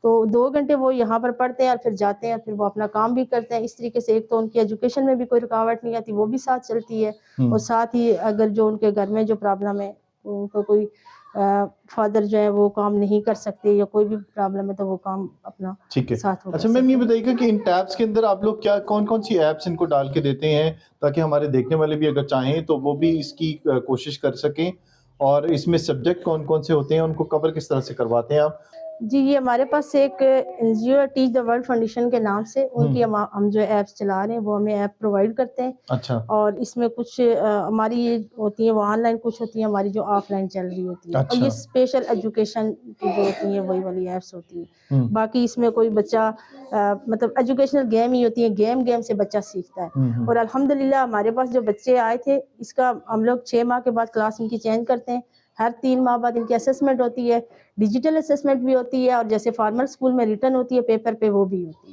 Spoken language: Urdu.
تو 2 گھنٹے وہ یہاں پر پڑھتے ہیں اور پھر جاتے ہیں، پھر وہ اپنا کام بھی کرتے ہیں. اس طریقے سے ایک تو ان کی ایجوکیشن میں بھی کوئی رکاوٹ نہیں آتی، وہ بھی ساتھ چلتی ہے. اور ساتھ ہی اگر جو ان کے گھر میں جو پرابلم ہے، ان کو کوئی فادر جو ہے وہ کام نہیں کر سکتے یا کوئی بھی پرابلم ہے تو وہ کام اپنا ٹھیک ہے. ساتھ ہو. اچھا میم یہ بتائیے گا کہ ان ٹیبس کے اندر آپ لوگ کیا کون کون سی ایپس ان کو ڈال کے دیتے ہیں تاکہ ہمارے دیکھنے والے بھی اگر چاہیں تو وہ بھی اس کی کوشش کر سکیں، اور اس میں سبجیکٹ کون کون سے ہوتے ہیں، ان کو کور کس طرح سے کرواتے ہیں آپ؟ جی یہ ہمارے پاس ایک N G O Teach the World Foundation کے نام سے ان کی ہم جو ایپس چلا رہے ہیں وہ ہمیں ایپ پرووائڈ کرتے ہیں. اچھا. اور اس میں کچھ ہماری یہ ہوتی ہیں وہ آن لائن، کچھ ہوتی ہیں ہماری جو آف لائن چل رہی ہوتی ہیں. اور یہ اسپیشل ایجوکیشن کی جو ہوتی ہیں وہی والی ایپس ہوتی ہیں. باقی اس میں کوئی بچہ مطلب ایجوکیشنل گیم ہی ہوتی ہے، گیم سے بچہ سیکھتا ہے. اور الحمدللہ ہمارے پاس جو بچے آئے تھے اس کا ہم لوگ 6 ماہ کے بعد کلاس ان کی چینج کرتے ہیں. ہر 3 ماہ بعد ان کی اسسمنٹ ہوتی ہے، ڈیجیٹل اسسمنٹ بھی ہوتی ہے، اور جیسے فارمل اسکول میں ریٹن ہوتی ہے پیپر پہ وہ بھی ہوتی ہے.